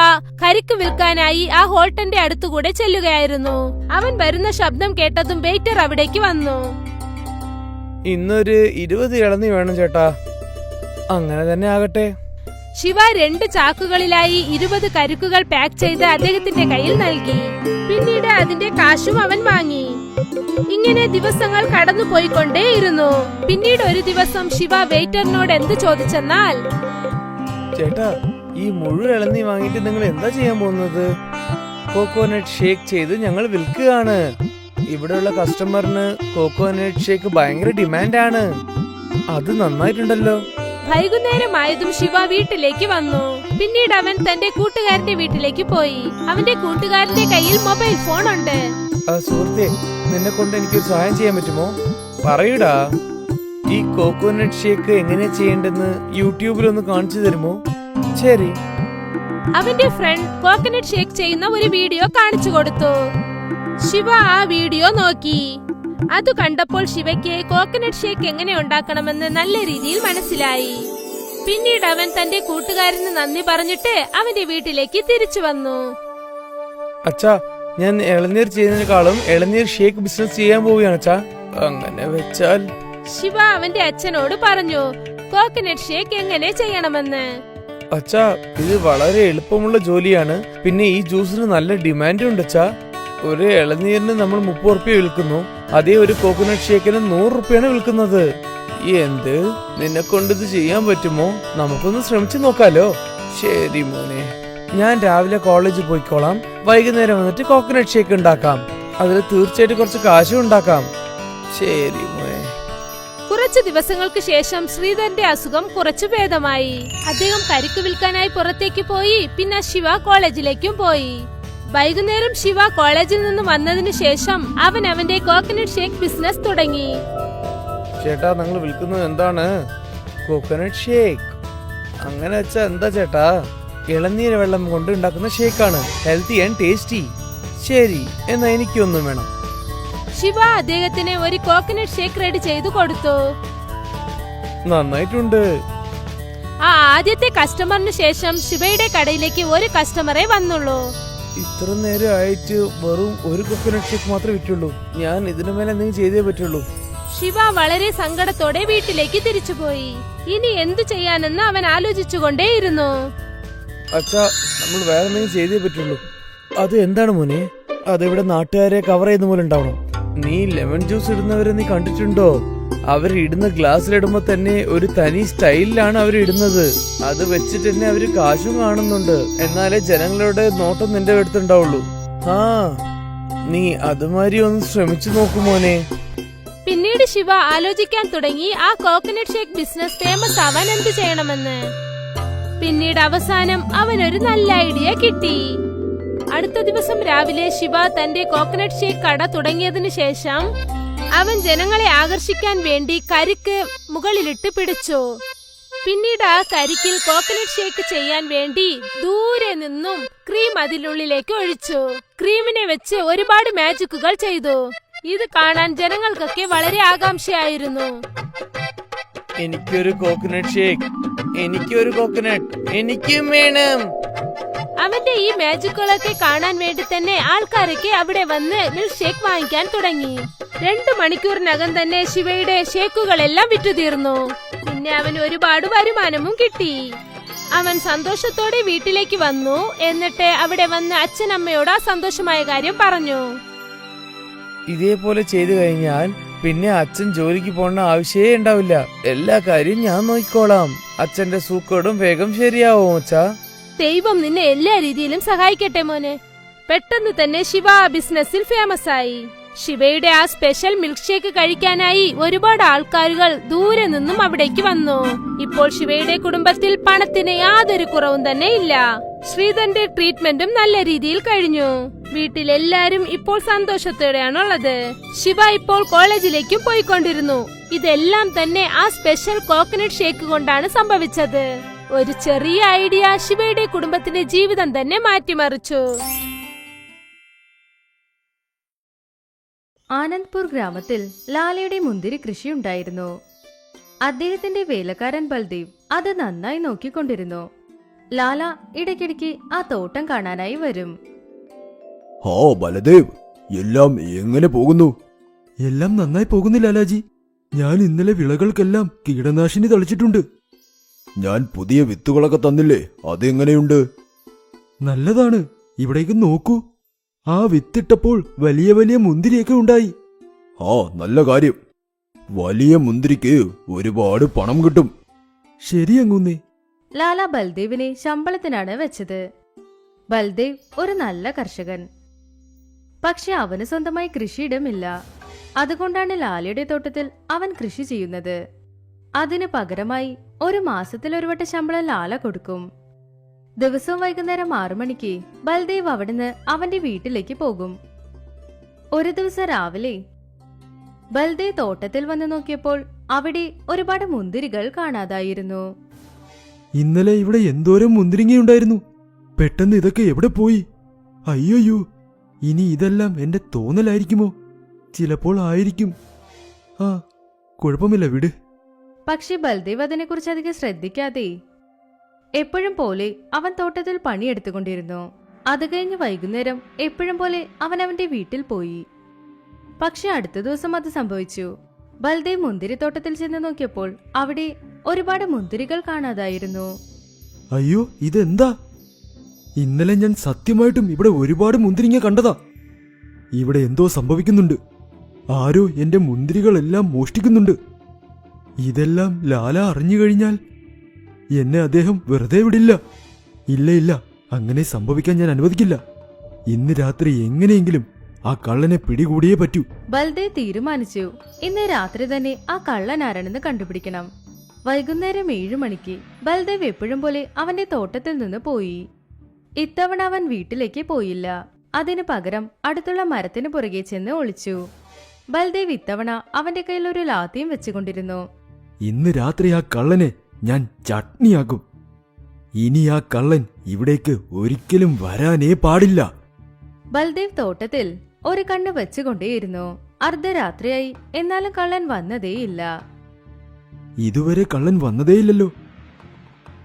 കരിക്ക് വിൽക്കാനായി ആ ഹോട്ടലിന്റെ അടുത്തുകൂടെ ചെല്ലുകയായിരുന്നു. അവൻ വരുന്ന ശബ്ദം കേട്ടതും വെയിറ്റർ അവിടേക്ക് വന്നു. ഇന്നൊരു 20 ഇളനീ വേണം ചേട്ടാ. അങ്ങനെ തന്നെ ആകട്ടെ. ശിവ 2 ചാക്കുകളിലായി 20 കരിക്കുകൾ പാക്ക് ചെയ്ത് അദ്ദേഹത്തിന്റെ കയ്യിൽ നൽകി. പിന്നീട് അതിന്റെ കാശും അവൻ വാങ്ങി. ഇങ്ങനെ ദിവസങ്ങൾ കടന്നു പോയിക്കൊണ്ടേയിരുന്നു. പിന്നീട് ഒരു ദിവസം ശിവ വെയിറ്ററിനോട് എന്ത് ചോദിച്ചെന്നാൽ, ചേട്ടാ, ഈ മുഴുവൻ ഇളനീ വാങ്ങിയിട്ട് നിങ്ങൾ എന്താ ചെയ്യാൻ പോകുന്നത്? കോക്കോനട്ട് ഷേക്ക് ചെയ്ത് ഞങ്ങൾ വിൽക്കുകയാണ്. ഇവിടെയുള്ള കസ്റ്റമറിന് കോക്കോനട്ട് ഷേക്ക് ഭയങ്കര ഡിമാൻഡാണ്. അത് നന്നായിട്ടുണ്ടല്ലോ. വൈകുന്നേരമായതും ശിവ വീട്ടിലേക്ക് വന്നു. പിന്നീട് അവൻ തന്റെ കൂട്ടുകാരന്റെ വീട്ടിലേക്ക് പോയി. അവന്റെ കൂട്ടുകാരന്റെ കയ്യിൽ മൊബൈൽ ഫോൺ ഉണ്ട്. സുഹൃത്തെ, നിന്നെ കൊണ്ട് എനിക്കൊരു സഹായം ചെയ്യാൻ പറ്റുമോ? പറയൂടാ. ഈ കോക്കോനട്ട് ഷേക്ക് എങ്ങനെയാ ചെയ്യേണ്ടെന്ന് യൂട്യൂബിൽ ഒന്ന് കാണിച്ചു തരുമോ? ശരി. അവന്റെ ഫ്രണ്ട് കോക്കനട്ട് ഷേക്ക് ചെയ്യുന്ന ഒരു വീഡിയോ കാണിച്ചു കൊടുത്തു. ശിവ ആ വീഡിയോ നോക്കി. അത് കണ്ടപ്പോൾ ശിവയ്ക്ക് കോക്കനട്ട് ഷേക്ക് എങ്ങനെ ഉണ്ടാക്കണമെന്ന് നല്ല രീതിയിൽ മനസ്സിലായി. പിന്നീട് അവൻ തന്റെ കൂട്ടുകാരന് നന്ദി പറഞ്ഞിട്ട് അവന്റെ വീട്ടിലേക്ക് തിരിച്ചു വന്നു. അച്ഛാ, ഞാൻ ഇളനീർ ചെയ്യുന്നതിനേക്കാളും ഇളനീർ ഷേക്ക് ബിസിനസ് ചെയ്യാൻ പോവുകയാണ് അച്ഛാ. അങ്ങനെ വെച്ചാൽ ശിവ അവന്റെ അച്ഛനോട് പറഞ്ഞു കോക്കനട്ട് ഷേക്ക് എങ്ങനെ ചെയ്യണമെന്ന്. അച്ഛാ, ഇത് വളരെ എളുപ്പമുള്ള ജോലിയാണ്. പിന്നെ ഈ ജ്യൂസിന് നല്ല ഡിമാൻഡ് ഉണ്ട് അച്ഛാ. ഒരു ഇളനീരിന് നമ്മൾ 30 റുപ്യ വിൽക്കുന്നു. അതേ ഒരു കോക്കനട്ട് ഷേക്കിന് 100 റുപ്യാണ് വിൽക്കുന്നത്. എന്ത്, നിന്നെ കൊണ്ട് ഇത് ചെയ്യാൻ പറ്റുമോ? നമുക്കൊന്ന് ശ്രമിച്ചു നോക്കാലോ. ശരി മോനെ, ഞാൻ രാവിലെ കോളേജിൽ പോയിക്കോളാം. വൈകുന്നേരം വന്നിട്ട് കോക്കനട്ട് ഷേക്ക് ഉണ്ടാക്കാം. അതിൽ തീർച്ചയായിട്ടും കുറച്ച് കാശും ഉണ്ടാക്കാം. ശരി മോനെ. കുറച്ചു ദിവസങ്ങൾക്ക് ശേഷം ശ്രീധരന്റെ അസുഖം കുറച്ചു ഭേദമായി. അദ്ദേഹം കരിക്ക് വിൽക്കാനായി പുറത്തേക്ക് പോയി. പിന്നെ ശിവ കോളേജിലേക്കും പോയി. വൈകുന്നേരം ശിവ കോളേജിൽ നിന്ന് വന്നതിന് ശേഷം അവൻ അവന്റെ കോക്കനട്ട് ഷേക്ക് ബിസിനസ് തുടങ്ങി. ചേട്ടാ, നിങ്ങൾ വിൽക്കുന്നത് എന്താണ്? Coconut shake. അങ്ങനെ വെച്ചാ എന്താ ചേട്ടാ? ഇളനീര വെള്ളം കൊണ്ട് ഉണ്ടാക്കുന്ന ഷേക്കാണ്. Healthy and tasty. ശരി, എന്നാ എനിക്കൊന്നും വേണം. ശിവ അദ്ദേഹത്തിന് ഒരു കോക്കനട്ട് ഷേക്ക് റെഡി ചെയ്തു കൊടുത്തു. നന്നായിട്ടുണ്ട്. ആ ആദ്യത്തെ കസ്റ്റമറിന് ശേഷം ശിവയുടെ കടയിലേക്ക് ഒരു കസ്റ്റമറെ വന്നുള്ളൂ. ഇത്ര നേരം ആയിട്ട് വെറും ഒരു കോക്കനട്ട് ഷേക്ക് മാത്രമേ വിറ്റുള്ളൂ. ഞാൻ ഇതിനു മേലെ എന്തെങ്കിലും ചെയ്തേ പറ്റുള്ളൂ. ശിവ വളരെ സങ്കടത്തോടെ വീട്ടിലേക്ക് തിരിച്ചുപോയി. ഇനി എന്തു ചെയ്യാനെന്ന് അവൻ ആലോചിച്ചുകൊണ്ടേയിരുന്നു. അച്ഛാ, നമ്മൾ വേറെ എന്തെങ്കിലും ചെയ്തേ പറ്റുള്ളൂ. അത് എന്താണ് മോനെ? അതിവിടെ നാട്ടുകാരെ കവർ ചെയ്യുന്ന പോലെ ഉണ്ടാവണം. നീ ലെമൺ ജ്യൂസ് ഇടുന്നവരെ നീ കണ്ടിട്ടുണ്ടോ? അവരിടുന്ന ഗ്ലാസ്സിലിടുമ്പോ തന്നെ ഒരു തനി സ്റ്റൈലിലാണ് അവരിടുന്നത്. അത് വെച്ചിട്ട് തന്നെ അവര് കാശും കാണുന്നുണ്ട്. എന്നാലേ ജനങ്ങളുടെ നോട്ടം നിന്റെ അടുത്തുണ്ടാവുള്ളൂ. ആ, നീ അതുമാതിരി ഒന്ന് ശ്രമിച്ചു നോക്കൂ മോനെ. പിന്നീട് ശിവ ആലോചിക്കാൻ തുടങ്ങി ആ കോക്കനട്ട് ഷേക്ക് ബിസിനസ് ഫേമസ് ആവാൻ എന്ത് ചെയ്യണമെന്ന്. പിന്നീട് അവസാനം അവനൊരു നല്ല ഐഡിയ കിട്ടി. അടുത്ത ദിവസം രാവിലെ ശിവ തന്റെ കോക്കനട്ട് ഷേക്ക് കട തുടങ്ങിയതിനു ശേഷം അവൻ ജനങ്ങളെ ആകർഷിക്കാൻ വേണ്ടി കരിക്ക് മുകളിലിട്ട് പിടിച്ചു. പിന്നീട് ആ കരിക്കിൽ കോക്കനട്ട് ഷേക്ക് ചെയ്യാൻ വേണ്ടി ദൂരെ നിന്നും ക്രീം അതിനുള്ളിലേക്ക് ഒഴിച്ചു. ക്രീമിനെ വെച്ച് ഒരുപാട് മാജിക്കുകൾ ചെയ്തു. ഇത് കാണാൻ ജനങ്ങൾക്കൊക്കെ വളരെ ആകാംക്ഷയായിരുന്നു. എനിക്കൊരു കോക്കനട്ട് ഷേക്ക്, എനിക്കൊരു കോക്കനട്ട്, എനിക്കും വേണം. അവന്റെ ഈ മാജിക്കുകളൊക്കെ കാണാൻ വേണ്ടി തന്നെ ആൾക്കാരൊക്കെ അവിടെ വന്ന് മിൽക്ക് ഷേക്ക് വാങ്ങിക്കാൻ തുടങ്ങി. 2 മണിക്കൂറിനകം തന്നെ ശിവയുടെ ഷേക്കുകളെല്ലാം വിറ്റുതീർന്നു. പിന്നെ അവന് ഒരുപാട് വരുമാനവും കിട്ടി. അവൻ സന്തോഷത്തോടെ വീട്ടിലേക്ക് വന്നു. എന്നിട്ട് അവിടെ വന്ന് അച്ഛനമ്മയോട് ആ സന്തോഷമായ കാര്യം പറഞ്ഞു. ഇതേപോലെ ചെയ്തു കഴിഞ്ഞാൽ പിന്നെ അച്ഛൻ ജോലിക്ക് പോകേണ്ട ആവശ്യമേ ഉണ്ടാവില്ല. എല്ലാ കാര്യം ഞാൻ നോക്കിക്കോളാം. അച്ഛന്റെ സൂക്കേടും വേഗം ശരിയാവും അച്ഛാ. ദൈവം നിന്നെ എല്ലാ രീതിയിലും സഹായിക്കട്ടെ മോനെ. പെട്ടെന്ന് തന്നെ ശിവ ആ ബിസിനസ്സിൽ ഫേമസ് ആയി. ശിവയുടെ ആ സ്പെഷ്യൽ മിൽക്ക് ഷേക്ക് കഴിക്കാനായി ഒരുപാട് ആൾക്കാരുകൾ ദൂരെ നിന്നും അവിടേക്ക് വന്നു. ഇപ്പോൾ ശിവയുടെ കുടുംബത്തിൽ പണത്തിന് യാതൊരു കുറവും തന്നെ ഇല്ല. ശ്രീധരന്റെ ട്രീറ്റ്മെന്റും നല്ല രീതിയിൽ കഴിഞ്ഞു. വീട്ടിലെല്ലാരും ഇപ്പോൾ സന്തോഷത്തോടെയാണുള്ളത്. ശിവ ഇപ്പോൾ കോളേജിലേക്കും പോയിക്കൊണ്ടിരുന്നു. ഇതെല്ലാം തന്നെ ആ സ്പെഷ്യൽ കോക്കനട്ട് ഷേക്ക് കൊണ്ടാണ് സംഭവിച്ചത്. ഒരു ചെറിയ ഐഡിയ ശിവയുടെ കുടുംബത്തിന്റെ ജീവിതം തന്നെ മാറ്റിമറിച്ചു. ആനന്ദ്പൂർ ഗ്രാമത്തിൽ ലാലയുടെ മുന്തിരി കൃഷിയുണ്ടായിരുന്നു. അദ്ദേഹത്തിന്റെ വേലക്കാരൻ ബൽദേവ് അത് നന്നായി നോക്കിക്കൊണ്ടിരുന്നു. ലാല ഇടയ്ക്കിടയ്ക്ക് ആ തോട്ടം കാണാനായി വരും. ഹാ ബലദേവ്, എല്ലാം എങ്ങനെ പോകുന്നു? എല്ലാം നന്നായി പോകുന്നു ലാലാജി. ഞാൻ ഇന്നലെ വിളകൾക്കെല്ലാം കീടനാശിനി തളിച്ചിട്ടുണ്ട്. ഞാൻ പുതിയ വിത്തുകളൊക്കെ തന്നില്ലേ, അതെങ്ങനെയുണ്ട്? നല്ലതാണ്. ഇവിടേക്ക് നോക്കൂ. ആ വിത്തിട്ടപ്പോൾ വലിയ വലിയ മുന്തിരിയൊക്കെ ഉണ്ടായി. ആ നല്ല കാര്യം. വലിയ മുന്തിരിക്ക് ഒരുപാട് പണം കിട്ടും. ശരിയങ്ങുന്നേ. ലാല ബൽദേവിനെ ശമ്പളത്തിനാണ് വെച്ചത്. ബൽദേവ് ഒരു നല്ല കർഷകൻ. പക്ഷെ അവന് സ്വന്തമായി കൃഷിയിടമില്ല. അതുകൊണ്ടാണ് ലാലയുടെ തോട്ടത്തിൽ അവൻ കൃഷി ചെയ്യുന്നത്. അതിന് പകരമായി ഒരു മാസത്തിൽ ഒരു വട്ടം ശമ്പളം ലാല കൊടുക്കും. ദിവസവും വൈകുന്നേരം 6 മണിക്ക് ബൽദേവ് അവിടുന്ന് അവന്റെ വീട്ടിലേക്ക് പോകും. ഒരു ദിവസം രാവിലെ ബൽദേവ് തോട്ടത്തിൽ വന്ന് നോക്കിയപ്പോൾ അവിടെ ഒരുപാട് മുന്തിരികൾ കാണാതായിരുന്നു. ഇന്നലെ ഇവിടെ എന്തോരം മുന്തിരിങ്ങയുണ്ടായിരുന്നു. പെട്ടെന്ന് ഇതൊക്കെ എവിടെ പോയി? അയ്യോയ്യോ, ഇനി ഇതെല്ലാം എന്റെ തോന്നലായിരിക്കുമോ? ചിലപ്പോൾ ആയിരിക്കും. ആ കുഴപ്പമില്ല, വിട്. പക്ഷെ ബൽദേവ് അതിനെക്കുറിച്ച് അധികം ശ്രദ്ധിക്കാതെ എപ്പോഴും പോലെ അവൻ തോട്ടത്തിൽ പണിയെടുത്തുകൊണ്ടിരുന്നു. അത് കഴിഞ്ഞ് വൈകുന്നേരം എപ്പോഴും പോലെ അവൻ അവന്റെ വീട്ടിൽ പോയി. പക്ഷെ അടുത്ത ദിവസം അത് സംഭവിച്ചു. ബൽദേവ് മുന്തിരിത്തോട്ടത്തിൽ ചെന്ന് നോക്കിയപ്പോൾ അവിടെ ഒരുപാട് മുന്തിരികൾ കാണാതായിരുന്നു. അയ്യോ, ഇതെന്താ? ഇന്നലെ ഞാൻ സത്യമായിട്ടും ഇവിടെ ഒരുപാട് മുന്തിരിങ്ങ കണ്ടതാ. ഇവിടെ എന്തോ സംഭവിക്കുന്നുണ്ട്. ആരോ എന്റെ മുന്തിരികളെല്ലാം മോഷ്ടിക്കുന്നുണ്ട്. ഇതെല്ലാം ലാല അറിഞ്ഞു കഴിഞ്ഞാൽ എന്നെ അദ്ദേഹം വെറുതെ വിടില്ല. ഇല്ല ഇല്ല, അങ്ങനെ സംഭവിക്കാൻ ഞാൻ അനുവദിക്കില്ല. ഇന്ന് രാത്രി എങ്ങനെയെങ്കിലും ആ കള്ളനെ പിടികൂടിയേ പറ്റൂ. ബൽദേവ് തീരുമാനിച്ചു ഇന്ന് രാത്രി തന്നെ ആ കള്ളൻ ആരാണെന്ന് കണ്ടുപിടിക്കണം. വൈകുന്നേരം 7 മണിക്ക് ബൽദേവ് എപ്പോഴും പോലെ അവന്റെ തോട്ടത്തിൽ നിന്ന് പോയി. ഇത്തവണ അവൻ വീട്ടിലേക്ക് പോയില്ല. അതിനു പകരം അടുത്തുള്ള മരത്തിന് പുറകെ ചെന്ന് ഒളിച്ചു. ബൽദേവ് ഇത്തവണ അവന്റെ കയ്യിൽ ഒരു ലാത്തിയും വെച്ചുകൊണ്ടിരുന്നു. ഇന്ന് രാത്രി ആ കള്ളനെ ഞാൻ ചട്നിയാക്കും. ഇനി ആ കള്ളൻ ഇവിടേക്ക് ഒരിക്കലും വരാനേ പാടില്ല. ബൽദേവ് തോട്ടത്തിൽ ഒരു കണ്ണ് വെച്ചുകൊണ്ടേയിരുന്നു. അർദ്ധരാത്രിയായി, എന്നാലും കള്ളൻ വന്നതേയില്ല. ഇതുവരെ കള്ളൻ വന്നതേയില്ലല്ലോ.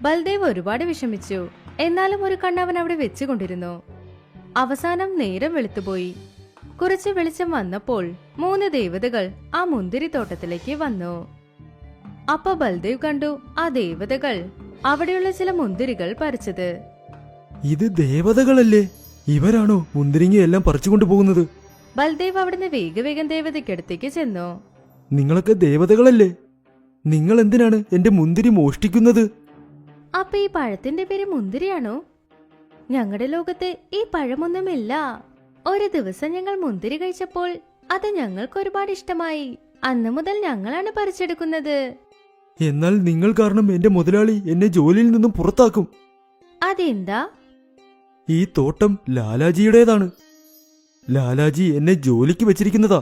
ബൽദേവ് ഒരുപാട് വിഷമിച്ചു. എന്നാലും ഒരു കണ്ണ് അവൻ അവിടെ വെച്ചുകൊണ്ടിരുന്നു. അവസാനം നേരം വെളുത്തുപോയി. കുറച്ച് വെളിച്ചം വന്നപ്പോൾ 3 ദേവതകൾ ആ മുന്തിരിത്തോട്ടത്തിലേക്ക് വന്നു. അപ്പൊ ബൽദേവ് കണ്ടു ആ ദേവതകൾ അവിടെയുള്ള ചില മുന്തിരികൾ പറിച്ചത്. ഇത് ദേവതകളല്ലേ? ഇവരാണോ മുന്തിരിങ്ങയെല്ലാം പറിച്ചുകൊണ്ടു പോകുന്നത്? ബൽദേവ് അവിടുന്ന് വേഗവേഗം ദേവതയ്ക്കടുത്തേക്ക് ചെന്നു. നിങ്ങളൊക്കെ ദേവതകളല്ലേ? നിങ്ങൾ എന്തിനാണ് എന്റെ മുന്തിരി മോഷ്ടിക്കുന്നത്? അപ്പൊ ഈ പഴത്തിന്റെ പേര് മുന്തിരിയാണോ? ഞങ്ങളുടെ ലോകത്ത് ഈ പഴമൊന്നുമില്ല. ഒരു ദിവസം ഞങ്ങൾ മുന്തിരി കഴിച്ചപ്പോൾ അത് ഞങ്ങൾക്ക് ഒരുപാട് ഇഷ്ടമായി. അന്നു മുതൽ ഞങ്ങളാണ് പറിച്ചെടുക്കുന്നത്. എന്നാൽ നിങ്ങൾ കാരണം എന്റെ മുതലാളി എന്നെ ജോലിയിൽ നിന്നും പുറത്താക്കും. അതെന്താ? ഈ തോട്ടം ലാലാജിയുടേതാണ്. ലാലാജി എന്നെ ജോലിക്ക് വെച്ചിരിക്കുന്നതാ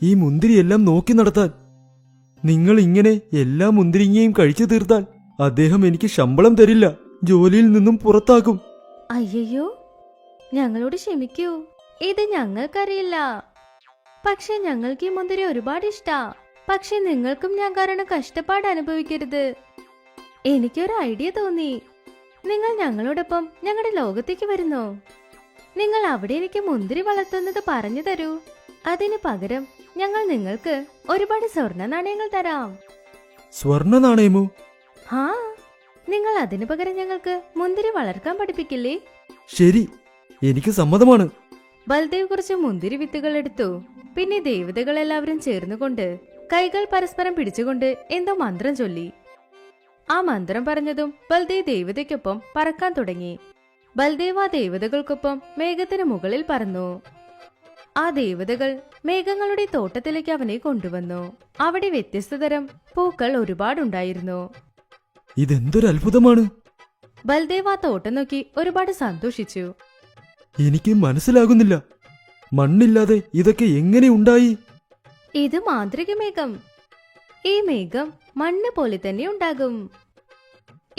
ഈ മുന്തിരിയെല്ലാം നോക്കി നടത്താൻ. നിങ്ങൾ ഇങ്ങനെ എല്ലാ മുന്തിരിങ്ങയും കഴിച്ചു തീർത്താൽ അദ്ദേഹം എനിക്ക് ശമ്പളം തരില്ല, ജോലിയിൽ നിന്നും പുറത്താക്കും. അയ്യോ, ഞങ്ങളോട് ക്ഷമിക്കൂ. ഇത് ഞങ്ങൾക്കറിയില്ല. പക്ഷെ ഞങ്ങൾക്ക് ഈ മുന്തിരി ഒരുപാട് ഇഷ്ടാ. പക്ഷെ നിങ്ങൾക്കും ഞാൻ കാരണം കഷ്ടപ്പാട് അനുഭവിക്കരുത്. എനിക്കൊരു ഐഡിയ തോന്നി. നിങ്ങൾ ഞങ്ങളോടൊപ്പം ഞങ്ങളുടെ ലോകത്തേക്ക് വരുന്നോ? നിങ്ങൾ അവിടെ എനിക്ക് മുന്തിരി വളർത്തുന്നത് പറഞ്ഞു തരൂ. അതിന് പകരം ഞങ്ങൾ നിങ്ങൾക്ക് ഒരുപാട് സ്വർണ്ണ നാണയങ്ങൾ തരാം. സ്വർണ്ണ നാണയമോ? ഹാ, നിങ്ങൾ അതിനു പകരം ഞങ്ങൾക്ക് മുന്തിരി വളർത്താൻ പഠിപ്പിക്കില്ലേ? ശരി, എനിക്ക് സമ്മതമാണ്. ബൽദേവ് കുറച്ച് മുന്തിരി വിത്തുകൾ എടുത്തു. പിന്നെ ദേവതകൾ എല്ലാവരും ചേർന്നുകൊണ്ട് കൈകൾ പരസ്പരം പിടിച്ചുകൊണ്ട് എന്തോ മന്ത്രം ചൊല്ലി. ആ മന്ത്രം പറഞ്ഞതും ബൽദേവ് ദേവതയ്ക്കൊപ്പം പറക്കാൻ തുടങ്ങി. ബൽദേവ് ആ ദേവതകൾക്കൊപ്പം മേഘത്തിന് മുകളിൽ പറന്നു. ആ ദേവതകൾ മേഘങ്ങളുടെ തോട്ടത്തിലേക്ക് അവനെ കൊണ്ടുവന്നു. അവിടെ വ്യത്യസ്ത തരം പൂക്കൾ ഒരുപാടുണ്ടായിരുന്നു. ഇതെന്തൊരു അത്ഭുതമാണ്. ബൽദേവ് ആ തോട്ടം നോക്കി ഒരുപാട് സന്തോഷിച്ചു. എനിക്ക് മനസ്സിലാകുന്നില്ല, മണ്ണില്ലാതെ ഇതൊക്കെ എങ്ങനെ ഉണ്ടായി? ഇത് മാന്ത്രിക മേഘം. ഈ മേഘം മണ്ണ് പോലെ തന്നെ ഉണ്ടാകും.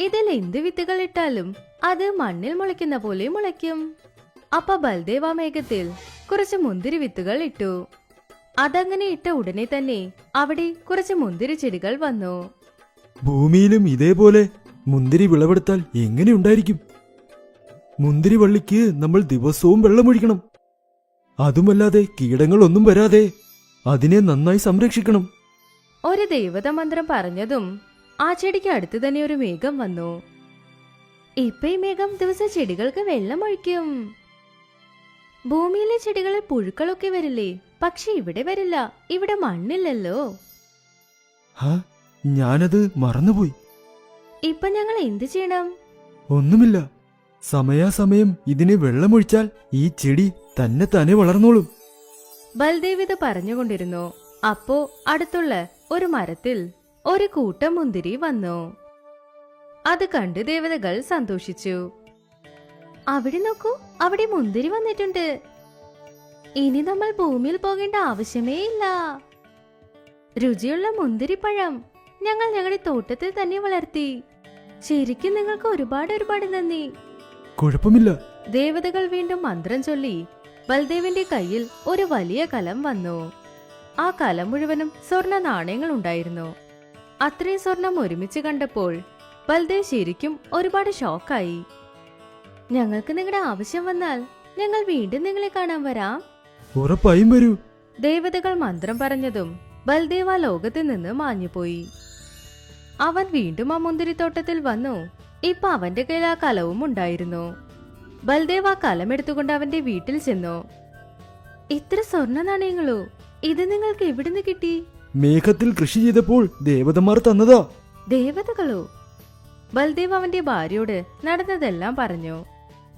ഇതിൽ എന്ത് വിത്തുകൾ ഇട്ടാലും അത് മണ്ണിൽ മുളയ്ക്കുന്ന പോലെ മുളയ്ക്കും. അപ്പൊ ബൽദേവ് ആ മേഘത്തിൽ കുറച്ച് മുന്തിരി വിത്തുകൾ ഇട്ടു. അതങ്ങനെ ഇട്ട ഉടനെ തന്നെ അവിടെ കുറച്ച് മുന്തിരി ചെടികൾ വന്നു. ഭൂമിയിലും ഇതേപോലെ മുന്തിരി വിളവെടുത്താൽ എങ്ങനെയുണ്ടായിരിക്കും? മുന്തിരി വള്ളിക്ക് നമ്മൾ ദിവസവും വെള്ളമൊഴിക്കണം. അതുമല്ലാതെ കീടങ്ങളൊന്നും വരാതെ അതിനെ നന്നായി സംരക്ഷിക്കണം. ഒരു ദേവത മന്ത്രം പറഞ്ഞതും ആ ചെടിക്ക് അടുത്ത് തന്നെ ഒരു മേഘം വന്നു. ഇപ്പൊ ഈ മേഘം ദിവസം ചെടികൾക്ക് വെള്ളമൊഴിക്കും. ഭൂമിയിലെ ചെടികളിൽ പുഴുക്കളൊക്കെ വരില്ലേ? പക്ഷെ ഇവിടെ വരില്ല, ഇവിടെ മണ്ണില്ലല്ലോ. ഹാ, ഞാനത് മറന്നുപോയി. ഇപ്പൊ ഞങ്ങൾ എന്ത് ചെയ്യണം? ഒന്നുമില്ല. സമയാസമയം ഇതിനെ വെള്ളമൊഴിച്ചാൽ ഈ ചെടി തന്നെ തന്നെ വളർന്നോളും. ബൽദേവ് ഇത് പറഞ്ഞുകൊണ്ടിരുന്നു. അപ്പോ അടുത്തുള്ള ഒരു മരത്തിൽ ഒരു കൂട്ടം മുന്തിരി വന്നു. അത് കണ്ട് ദേവതകൾ സന്തോഷിച്ചു. അവിടെ നോക്കൂ, അവിടെ മുന്തിരി വന്നിട്ടുണ്ട്. ഇനി നമ്മൾ ഭൂമിയിൽ പോകേണ്ട ആവശ്യമേ ഇല്ല. രുചിയുള്ള മുന്തിരിപ്പഴം ഞങ്ങൾ ഞങ്ങളുടെ തോട്ടത്തിൽ തന്നെ വളർത്തി. ശരിക്കും നിങ്ങൾക്ക് ഒരുപാട് ഒരുപാട് നന്ദി. കുഴപ്പമില്ല. ദേവതകൾ വീണ്ടും മന്ത്രം ചൊല്ലി ബൽദേവിന്റെ കയ്യിൽ ഒരു വലിയ കലം വന്നു. ആ കലം മുഴുവനും സ്വർണ്ണ നാണയങ്ങൾ ഉണ്ടായിരുന്നു. അത്രയും സ്വർണം ഒരുമിച്ച് കണ്ടപ്പോൾ ബൽദേവ് ശരിക്കും ഒരുപാട് ഷോക്കായി. ഞങ്ങൾക്ക് നിങ്ങളുടെ ആവശ്യം വന്നാൽ ഞങ്ങൾ വീണ്ടും നിങ്ങളെ കാണാൻ വരാം. ഉറപ്പായും വരൂ. ദേവതകൾ മന്ത്രം പറഞ്ഞതും ബൽദേവ് ആ ലോകത്തിൽ നിന്ന് മാഞ്ഞുപോയി. അവൻ വീണ്ടും ആ മുന്തിരിത്തോട്ടത്തിൽ വന്നു. ഇപ്പൊ അവന്റെ കയ്യിൽ ആ കലവും ഉണ്ടായിരുന്നു. ബൽദേവ് ആ കലം എടുത്തുകൊണ്ട് അവന്റെ വീട്ടിൽ ചെന്നു. ഇത്ര സ്വർണ്ണ നാണയങ്ങളോ? ഇത് നിങ്ങൾക്ക് എവിടുന്ന് കിട്ടി? മേഘത്തിൽ കൃഷി ചെയ്തപ്പോൾ ദേവതമാർ തന്നതാ. ദേവതകളോ? ബൽദേവ് അവന്റെ ഭാര്യയോട് നടന്നതെല്ലാം പറഞ്ഞു.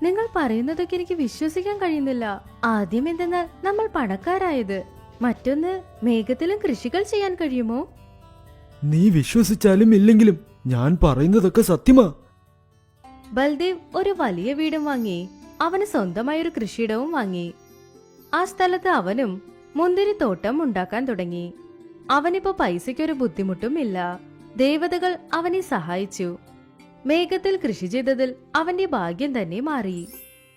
നിങ്ങൾ പറയുന്നതൊക്കെ എനിക്ക് വിശ്വസിക്കാൻ കഴിയുന്നില്ല. ആദ്യം എന്തെന്നാൽ നമ്മൾ പണക്കാരായത്, മറ്റൊന്ന് മേഘത്തിലും കൃഷികൾ ചെയ്യാൻ കഴിയുമോ? നീ വിശ്വസിച്ചാലും ഇല്ലെങ്കിലും ഞാൻ പറയുന്നതൊക്കെ സത്യമാ. ബൽദേവ് ഒരു വലിയ വീടും വാങ്ങി. അവന് സ്വന്തമായൊരു കൃഷിയിടവും വാങ്ങി. ആ സ്ഥലത്ത് അവനും മുന്തിരിത്തോട്ടം ഉണ്ടാക്കാൻ തുടങ്ങി. അവനിപ്പോ പൈസയ്ക്കൊരു ബുദ്ധിമുട്ടും ഇല്ല. ദേവതകൾ അവനെ സഹായിച്ചു. മേഘത്തിൽ കൃഷി ചെയ്തതിൽ അവന്റെ ഭാഗ്യം തന്നെ മാറി.